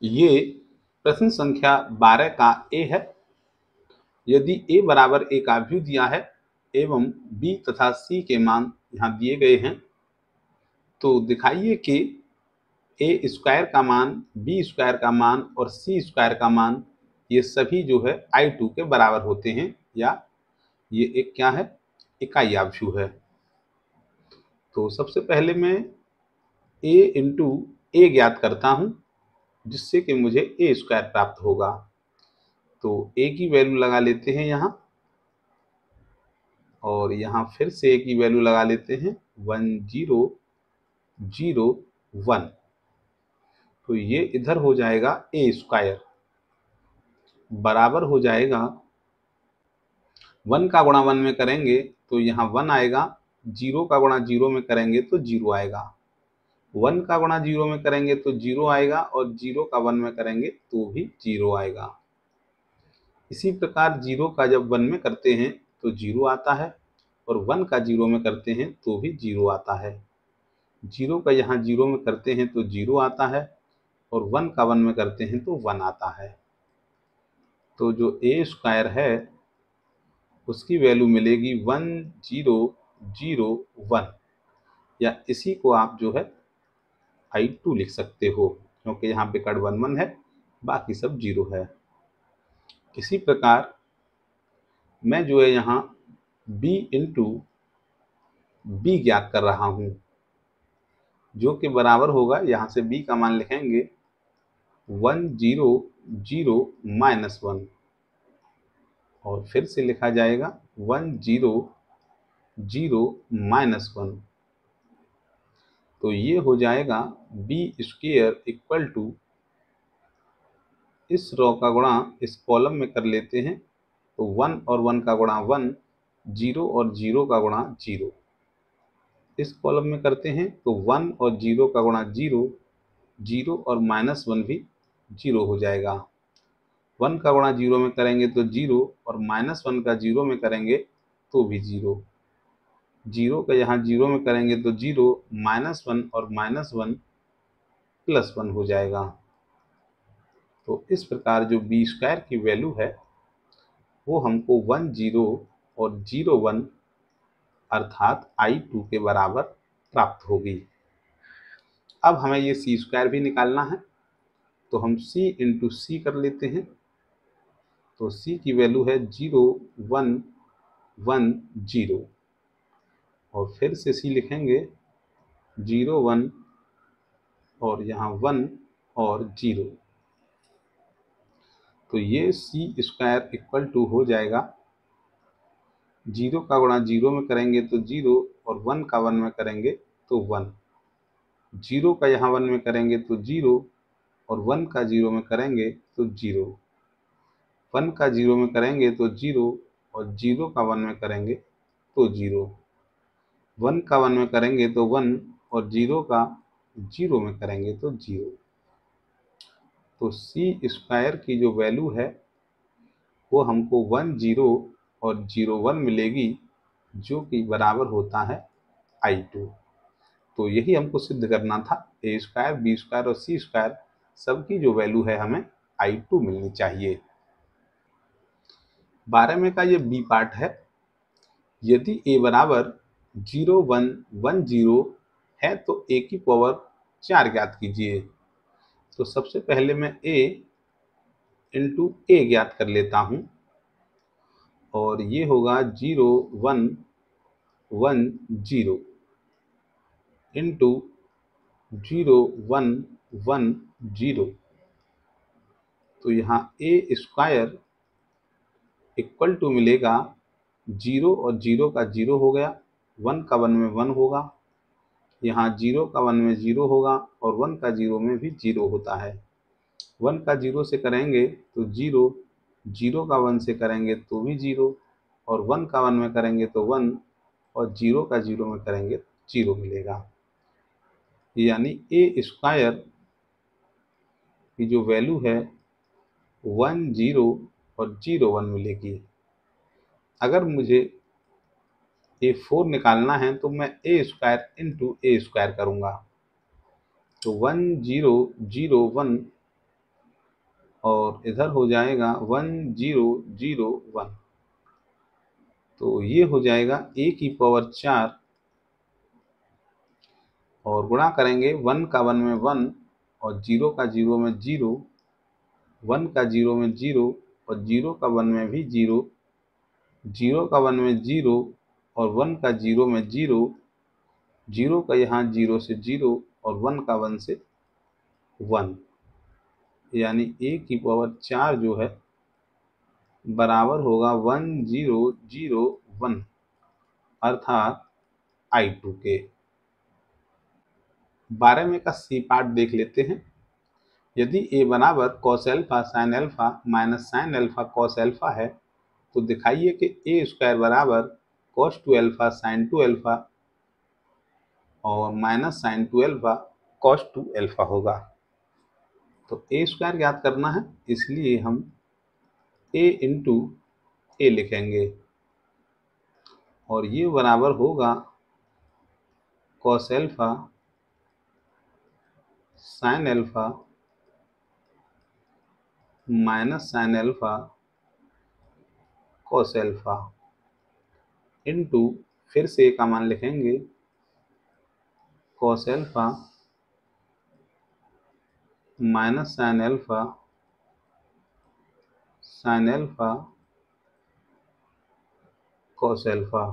ये प्रश्न संख्या 12 का ए है। यदि a बराबर a का व्यू दिया है एवं b तथा c के मान यहाँ दिए गए हैं, तो दिखाइए कि a स्क्वायर का मान, b स्क्वायर का मान और c स्क्वायर का मान ये सभी जो है i2 के बराबर होते हैं, या ये एक क्या है, इकाई अवयु है। तो सबसे पहले मैं a इंटू a ज्ञात करता हूँ, जिससे कि मुझे a स्क्वायर प्राप्त होगा। तो a की वैल्यू लगा लेते हैं यहाँ, और यहाँ फिर से a की वैल्यू लगा लेते हैं 1001। तो ये इधर हो जाएगा a स्क्वायर बराबर हो जाएगा 1 का गुणा 1 में करेंगे तो यहाँ 1 आएगा, 0 का गुणा 0 में करेंगे तो 0 आएगा, 1 का गुणा 0 में करेंगे तो 0 आएगा, और 0 का 1 में करेंगे तो भी 0 आएगा। इसी प्रकार 0 का जब 1 में करते हैं तो 0 आता है, और 1 का 0 में करते हैं तो भी 0 आता है। 0 का यहाँ 0 में करते हैं तो 0 आता है, और 1 का 1 में करते हैं तो 1 आता है। तो जो a स्क्वायर है उसकी वैल्यू मिलेगी 1001, या इसी को आप जो है I2 लिख सकते हो, क्योंकि यहाँ पे कड़ 1 1 है, बाकी सब 0 है। इसी प्रकार मैं जो है यहाँ b इंटू b ज्ञात कर रहा हूँ, जो कि बराबर होगा, यहाँ से b का मान लिखेंगे 100-1, और फिर से लिखा जाएगा 100-1। तो ये हो जाएगा b स्क्वायर इक्वल टू, इस रो का गुणा इस कॉलम में कर लेते हैं तो 1 और 1 का गुणा 1, 0 और 0 का गुणा 0। इस कॉलम में करते हैं तो 1 और 0 का गुणा 0, 0 और -1 भी 0 हो जाएगा। 1 का गुणा 0 में करेंगे तो 0, और -1 का 0 में करेंगे तो भी 0। 0 का यहाँ 0 में करेंगे तो 0, -1 और -1 +1 हो जाएगा। तो इस प्रकार जो b स्क्वायर की वैल्यू है वो हमको 10 और 01 अर्थात I2 के बराबर प्राप्त होगी। अब हमें ये c स्क्वायर भी निकालना है, तो हम c इंटू सी कर लेते हैं। तो c की वैल्यू है 0110, और फिर से c लिखेंगे 01 और यहाँ 1 और 0। तो ये c स्क्वायर इक्वल टू हो जाएगा, 0 का गुणा 0 में करेंगे तो 0, और 1 का 1 में करेंगे तो 1। 0 का यहाँ 1 में करेंगे तो 0, और 1 का 0 में करेंगे तो 0। 1 का 0 में करेंगे तो 0, और 0 का 1 में करेंगे तो 0। 1 का 1 में करेंगे तो 1, और 0 का 0 में करेंगे तो 0। तो c स्क्वायर की जो वैल्यू है वो हमको 10 और 01 मिलेगी, जो कि बराबर होता है I2। तो यही हमको सिद्ध करना था, a स्क्वायर, b स्क्वायर और c स्क्वायर सबकी जो वैल्यू है हमें I2 मिलनी चाहिए। 12 में का ये b पार्ट है। यदि a बराबर 0110 है तो a की पावर 4 ज्ञात कीजिए। तो सबसे पहले मैं a इंटू a ज्ञात कर लेता हूँ, और ये होगा 0110 इंटू 0110। तो यहाँ a स्क्वायर इक्वल टू मिलेगा, 0 और 0 का 0 हो गया, 1 का 1 में 1 होगा, यहाँ 0 का 1 में 0 होगा, और 1 का 0 में भी 0 होता है। 1 का 0 से करेंगे तो 0, 0 का 1 से करेंगे तो भी 0, और 1 का 1 में करेंगे तो 1, और 0 का 0 में करेंगे 0 मिलेगा। यानी a स्क्वायर की जो वैल्यू है 10 और 01 मिलेगी। अगर मुझे a4 निकालना है तो मैं a square into a square करूँगा। तो 1001 और इधर हो जाएगा 1 0 0 1। तो ये हो जाएगा a की पावर 4 और गुणा करेंगे 1 का 1 में 1 और 0 का 0 में 0, 1 का 0 में 0 और 0 का 1 में भी 0, 0 का 1 में 0 और 1 का 0 में 0, 0 का यहाँ 0 से 0 और 1 का 1 से 1, यानी a की पावर 4 जो है बराबर होगा 1 0 0 1 अर्थात I2 के। 12वें का सी पार्ट देख लेते हैं। यदि a बराबर cos alpha sine alpha minus sine alpha cos alpha है तो दिखाइए कि a स्क्वायर बराबर कॉस 2 एल्फा साइन 2 एल्फा और minus sine 2 alpha cos 2 alpha होगा। तो a स्क्वायर ज्ञात करना है, इसलिए हम a इंटू a लिखेंगे और ये बराबर होगा cos alpha sine alpha minus sine alpha cos alpha into फिर से a का मान लिखेंगे cos alpha minus sine alpha sine alpha cos alpha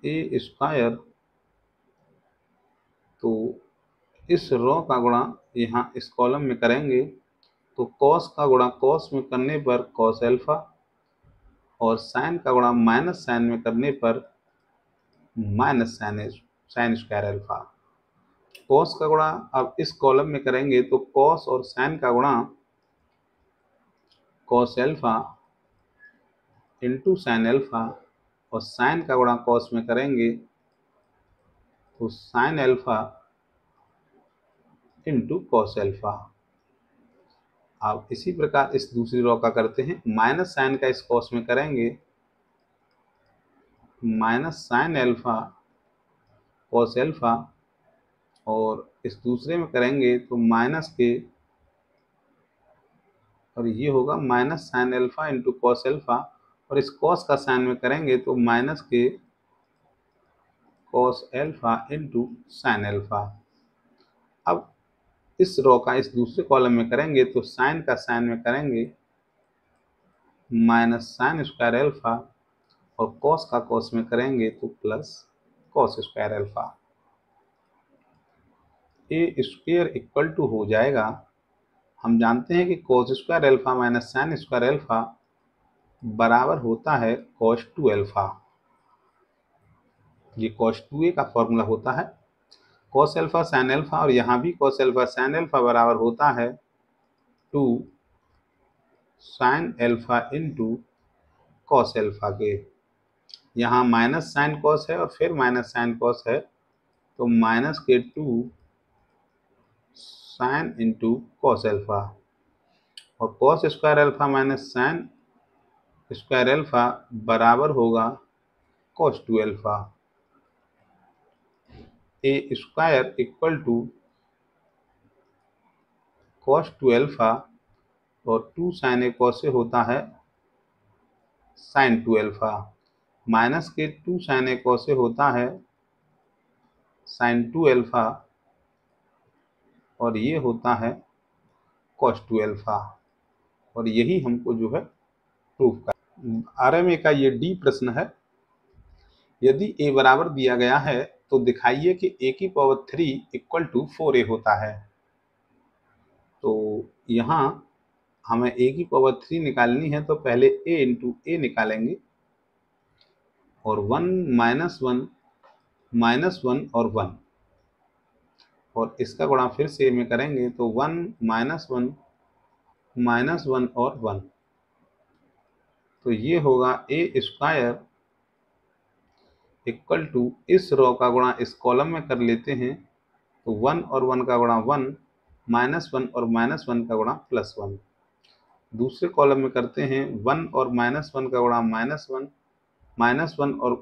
A square. तो इस रो का गुणा यहाँ इस कॉलम में करेंगे तो कॉस का गुणा कॉस में करने पर कॉस एल्फा और साइन का गुणा माइनस साइन में करने पर minus sine square alpha. Cos का गुणा अब इस कॉलम में करेंगे तो कॉस और साइन का गुणा cos alpha into sine alpha और साइन का गुणा कॉस में करेंगे तो sine alpha into cos alpha. अब इसी प्रकार इस दूसरी रो का करते हैं। माइनस साइन का इस कॉस में करेंगे minus sine alpha cos alpha और इस दूसरे में करेंगे तो माइनस के और ये होगा minus sine alpha into cos alpha और इस कॉस का साइन में करेंगे तो माइनस के cos alpha into sine alpha. अब इस रो का इस दूसरे कॉलम में करेंगे तो साइन का साइन में करेंगे माइनस साइन स्क्वायर एल्फा और कॉस का कॉस में करेंगे तो plus cos square alpha. A square equal to हो जाएगा, हम जानते हैं कि cos square alpha minus sine square alpha बराबर होता है कॉस 2 एल्फा। ये कॉस 2a का फॉर्मूला होता है। कॉस एल्फा साइन एल्फा और यहाँ भी कॉस एल्फा साइन एल्फा बराबर होता है 2 sine alpha into cos alpha के। यहाँ माइनस साइन कॉस है और फिर माइनस साइन कॉस है तो माइनस के 2 साइन इंटू कॉस एल्फा और cos square alpha minus sine square alpha बराबर होगा cos 2 alpha. A square equal to cos 2 alpha और 2 साइन ए कॉस से होता है साइन 2 एल्फा माइनस के 2 साइन ए कॉस से होता है साइन 2 एल्फा और ये होता है कॉस 2 एल्फा और यही हमको जो है प्रूफ कर। आरएमए का ये डी प्रश्न है। यदि ए बराबर दिया गया है तो दिखाइए कि ए की पावर 3 इक्वल टू 4a होता है। तो यहाँ हमें a की पावर 3 निकालनी है तो पहले a इंटू ए निकालेंगे और 1 माइनस 1 और 1 और इसका गुणा फिर से में करेंगे तो 1 माइनस 1 और 1। तो ये होगा ए स्क्वायर इक्वल टू इस रो का गुणा इस कॉलम में कर लेते हैं तो 1 और 1 का गुणा 1 माइनस 1 और माइनस 1 का गुणा प्लस 1। दूसरे कॉलम में करते हैं 1 और माइनस 1 का गुणा माइनस 1 और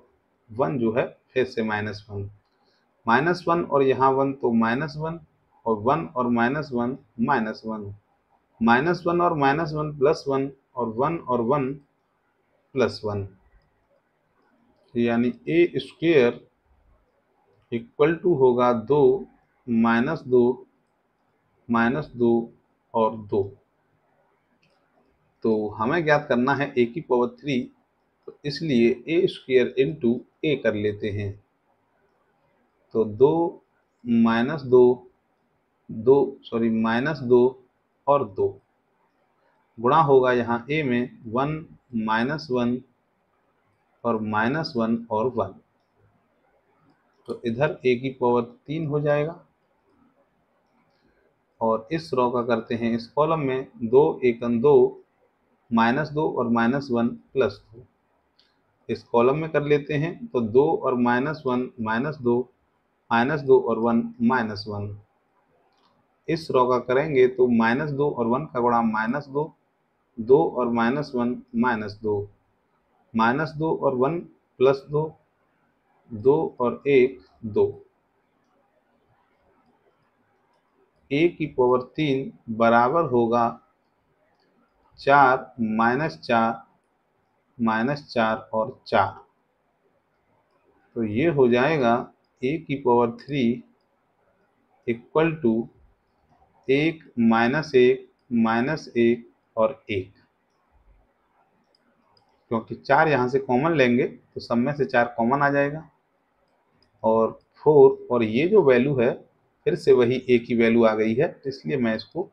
1 जो है फिर से माइनस 1 और यहाँ 1 तो माइनस 1 और 1 और -1 -1, -1 और -1 +1 और 1 और 1 +1, यानी ए स्क्वेयर इक्वल टू होगा 2 -2 -2 और 2। तो हमें ज्ञात करना है ए की पावर 3, तो इसलिए ए स्क्वेयर इंटू ए कर लेते हैं। तो 2 -2 और 2 गुणा होगा यहाँ ए में 1 -1 और -1 और 1, तो इधर ए की पावर 3 हो जाएगा। और इस रो का करते हैं इस कॉलम में 2 एकम 2 -2 और -1 +2। इस कॉलम में कर लेते हैं तो 2 और -1 -2 -2 और 1 -1। इस रो का करेंगे तो -2 और 1 का गुणा -2, 2 और -1 -2, -2 और 1 +2, 2 और 1 2। ए की पावर 3 बराबर होगा 4 -4 और 4। तो ये हो जाएगा ए की पावर 3 इक्वल टू 1 -1 और 1। क्योंकि 4 यहाँ से कॉमन लेंगे तो सब में से 4 कॉमन आ जाएगा, और 4 और ये जो वैल्यू है फिर से वही ए की वैल्यू आ गई है, इसलिए मैं इसको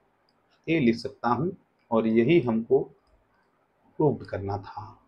ए लिख सकता हूँ, और यही हमको प्रूव करना था।